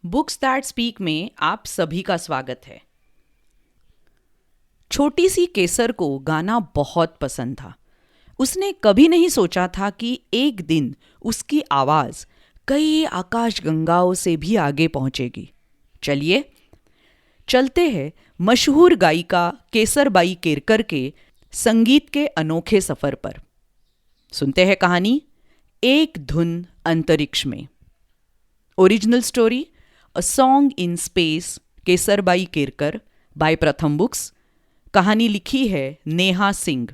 Books that speak में आप सभी का स्वागत है। छोटी सी केसर को गाना बहुत पसंद था। उसने कभी नहीं सोचा था कि एक दिन उसकी आवाज़ कई आकाशगंगाओं से भी आगे पहुंचेगी। चलिए चलते हैं मशहूर गायिका केसरबाई केरकर के संगीत के अनोखे सफ़र पर। सुनते हैं कहानी एक धुन अंतरिक्ष में। Original story a song in space, Kesarbai Kerkar, by Pratham books. कहानी लिखी है नेहा सिंह।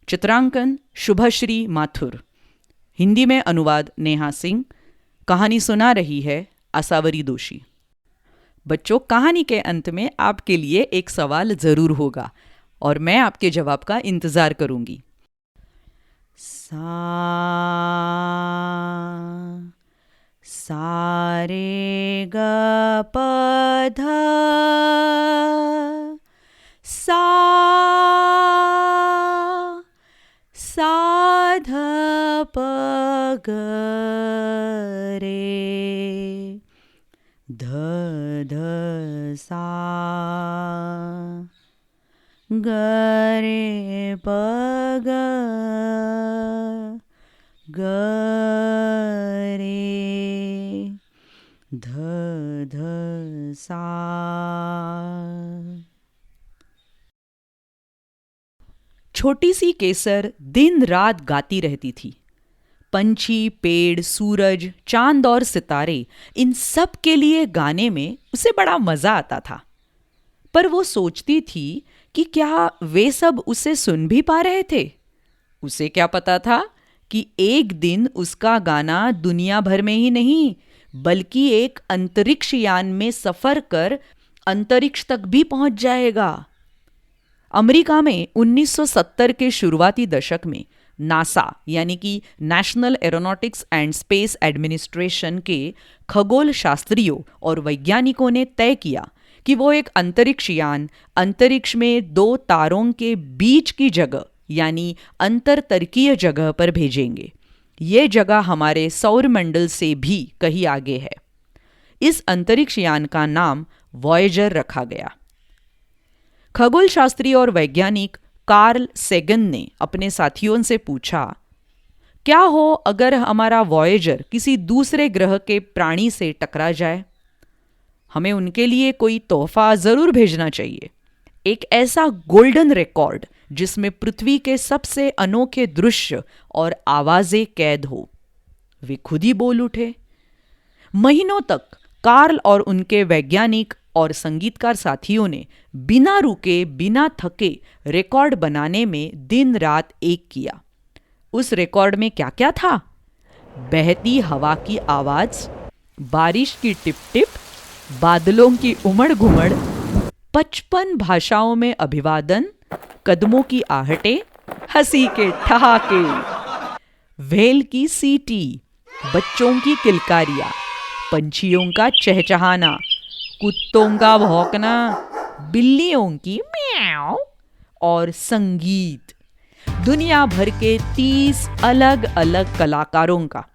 चित्रांकन शुभश्री माथुर। हिंदी में अनुवाद नेहा सिंह। कहानी सुना रही है आसावरी दोषी। बच्चों, कहानी के अंत में आपके लिए एक सवाल ज़रूर होगा और मैं आपके जवाब का इंतज़ार करूंगी। सा रे ग प ध सा ध प ग रे ध ध सा ग रे प ग ग रे ध ध सा। छोटी सी केसर दिन रात गाती रहती थी। पंछी, पेड़, सूरज, चांद और सितारे, इन सब के लिए गाने में उसे बड़ा मजा आता था। पर वो सोचती थी कि क्या वे सब उसे सुन भी पा रहे थे? उसे क्या पता था कि एक दिन उसका गाना दुनिया भर में ही नहीं बल्कि एक अंतरिक्ष यान में सफर कर अंतरिक्ष तक भी पहुंच जाएगा। अमेरिका में 1970 के शुरुआती दशक में नासा यानी कि national aeronautics and space administration के खगोल शास्त्रियों और वैज्ञानिकों ने तय किया कि वो एक अंतरिक्ष यान अंतरिक्ष में दो तारों के बीच की जगह यानी अंतरतर्कीय जगह पर भेजेंगे। ये जगह हमारे सौरमंडल से भी कहीं आगे है। इस अंतरिक्ष यान का नाम वॉयेजर रखा गया। खगोल शास्त्री और वैज्ञानिक कार्ल सेगन ने अपने साथियों से पूछा, क्या हो अगर हमारा वॉयेजर किसी दूसरे ग्रह के प्राणी से टकरा जाए? हमें उनके लिए कोई तोहफा जरूर भेजना चाहिए, एक ऐसा गोल्डन रिकॉर्ड जिसमें पृथ्वी के सबसे अनोखे दृश्य और आवाजें कैद हो। वे खुद ही बोल उठे। महीनों तक कार्ल और उनके वैज्ञानिक और संगीतकार साथियों ने बिना रुके बिना थके रिकॉर्ड बनाने में दिन रात एक किया। उस रिकॉर्ड में क्या क्या था? बहती हवा की आवाज, बारिश की टिप टिप, बादलों की उमड़ घुमड़, 55 भाषाओं में अभिवादन, कदमों की आहटें, हंसी के ठहाके, व्हेल की सीटी, बच्चों की किलकारियां, पंछियों का चहचहाना, कुत्तों का भौंकना, बिल्लियों की म्याऊ और संगीत दुनिया भर के 30 अलग अलग कलाकारों का।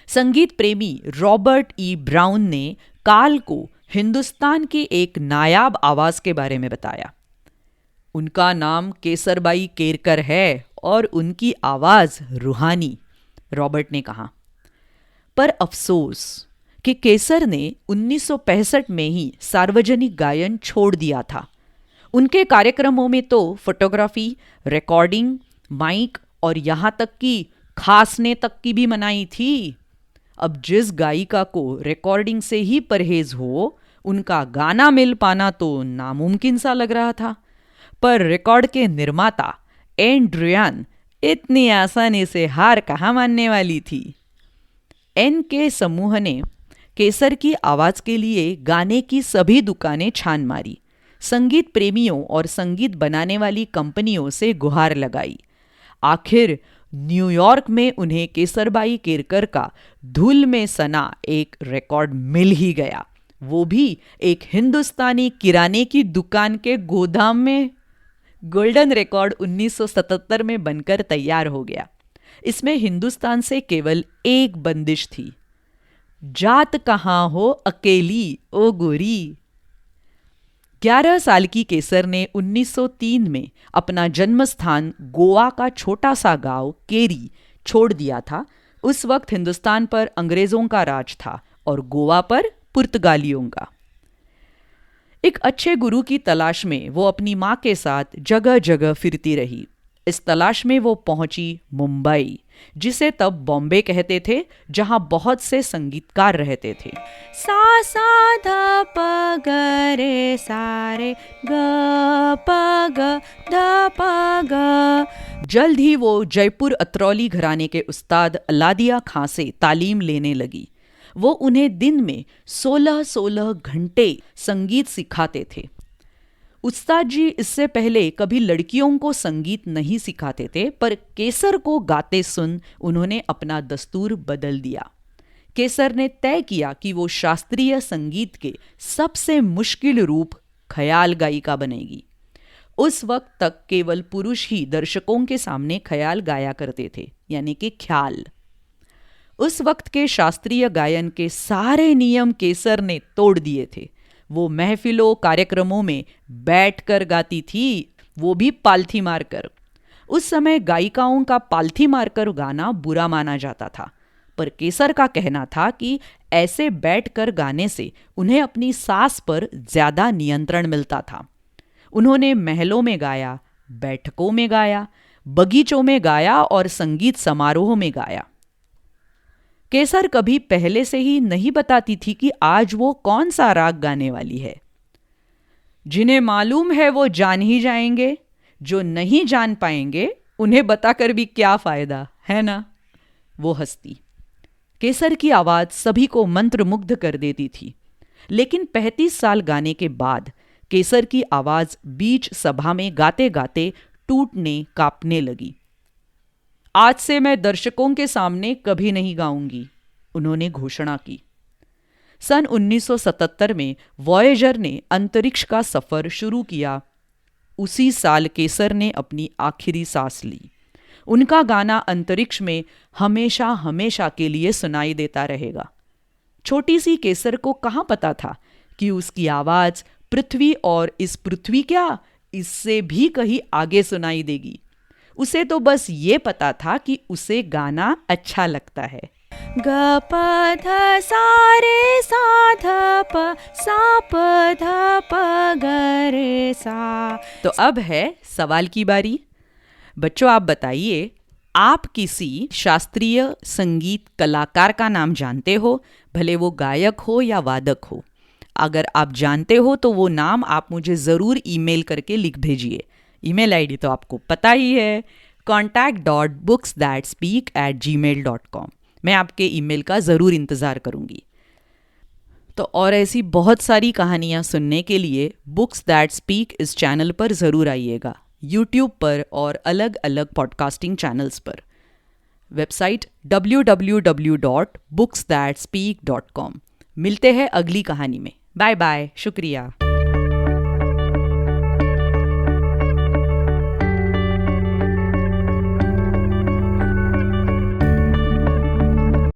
संगीत प्रेमी रॉबर्ट ई ब्राउन ने कार्ल को हिंदुस्तान की एक नायाब आवाज के बारे में बताया। उनका नाम केसरबाई केरकर है और उनकी आवाज रूहानी, रॉबर्ट ने कहा। पर अफसोस कि केसर ने 1965 में ही सार्वजनिक गायन छोड़ दिया था। उनके कार्यक्रमों में तो फोटोग्राफी, रिकॉर्डिंग, माइक और यहाँ तक कि खांसने तक की भी मनाही थी। अब जिस गायिका को रिकॉर्डिंग से ही परहेज हो, उनका गाना मिल पाना तो नामुमकिन सा लग रहा था। पर रिकॉर्ड के निर्माता एंड्रियान इतनी आसानी से हार कहाँ मानने वाली थी। एन के समूह ने केसर की आवाज के लिए गाने की सभी दुकानें छान मारी, संगीत प्रेमियों और संगीत बनाने वाली कंपनियों से गुहार लगाई। आखिर न्यूयॉर्क में उन्हें केसरबाई केरकर का धूल में सना एक रिकॉर्ड मिल ही गया, वो भी एक हिंदुस्तानी किराने की दुकान के गोदाम में। गोल्डन रिकॉर्ड 1977 में बनकर तैयार हो गया। इसमें हिंदुस्तान से केवल एक बंदिश थी, जात कहाँ हो अकेली ओ गोरी। 11 साल की केसर ने 1903 में अपना जन्म स्थान गोवा का छोटा सा गांव केरी छोड़ दिया था। उस वक्त हिंदुस्तान पर अंग्रेजों का राज था और गोवा पर पुर्तगालियों का। एक अच्छे गुरु की तलाश में वो अपनी माँ के साथ जगह जगह फिरती रही। इस तलाश में वो पहुंची मुंबई, जिसे तब बॉम्बे कहते थे, जहां बहुत से संगीतकार रहते थे। सा सा ध प ग रे सा रे ग प ग ध प ग। जल्द ही वो जयपुर अतरौली घराने के उस्ताद अलादिया खां से तालीम लेने लगी। वो उन्हें दिन में 16-16 घंटे संगीत सिखाते थे। उस्ताद जी इससे पहले कभी लड़कियों को संगीत नहीं सिखाते थे, पर केसर को गाते सुन उन्होंने अपना दस्तूर बदल दिया। केसर ने तय किया कि वो शास्त्रीय संगीत के सबसे मुश्किल रूप ख्याल गायिका बनेगी। उस वक्त तक केवल पुरुष ही दर्शकों के सामने ख्याल गाया करते थे, यानी कि ख्याल। उस वक्त के शास्त्रीय गायन के सारे नियम केसर ने तोड़ दिए थे। वो महफिलों कार्यक्रमों में बैठकर गाती थी, वो भी पालथी मारकर। उस समय गायिकाओं का पालथी मारकर गाना बुरा माना जाता था, पर केसर का कहना था कि ऐसे बैठकर गाने से उन्हें अपनी सांस पर ज्यादा नियंत्रण मिलता था। उन्होंने महलों में गाया, बैठकों में गाया, बगीचों में गाया और संगीत समारोह में गाया। केसर कभी पहले से ही नहीं बताती थी कि आज वो कौन सा राग गाने वाली है। जिन्हें मालूम है वो जान ही जाएंगे, जो नहीं जान पाएंगे उन्हें बताकर भी क्या फायदा, है ना? वो हंसती। केसर की आवाज सभी को मंत्रमुग्ध कर देती थी, लेकिन 35 साल गाने के बाद केसर की आवाज बीच सभा में गाते गाते टूटने कांपने लगी। आज से मैं दर्शकों के सामने कभी नहीं गाऊंगी, उन्होंने घोषणा की। सन 1977 में वॉयेजर ने अंतरिक्ष का सफर शुरू किया। उसी साल केसर ने अपनी आखिरी सांस ली। उनका गाना अंतरिक्ष में हमेशा हमेशा के लिए सुनाई देता रहेगा। छोटी सी केसर को कहाँ पता था कि उसकी आवाज पृथ्वी और इस पृथ्वी क्या, इससे भी कहीं आगे सुनाई देगी। उसे तो बस ये पता था कि उसे गाना अच्छा लगता है। ग प ध सा रे सा ध प सा प ध प ग रे सा। तो अब है सवाल की बारी। बच्चों, आप बताइए, आप किसी शास्त्रीय संगीत कलाकार का नाम जानते हो, भले वो गायक हो या वादक हो? अगर आप जानते हो तो वो नाम आप मुझे ज़रूर ईमेल करके लिख भेजिए। ईमेल आईडी तो आपको पता ही है, contact.booksthatspeak@gmail.com। मैं आपके ईमेल का ज़रूर इंतज़ार करूँगी। तो और ऐसी बहुत सारी कहानियाँ सुनने के लिए बुक्स दैट स्पीक इस चैनल पर ज़रूर आइएगा, यूट्यूब पर और अलग अलग पॉडकास्टिंग चैनल्स पर। Website www.booksthatspeak.com। मिलते हैं अगली कहानी में। बाय बाय, शुक्रिया।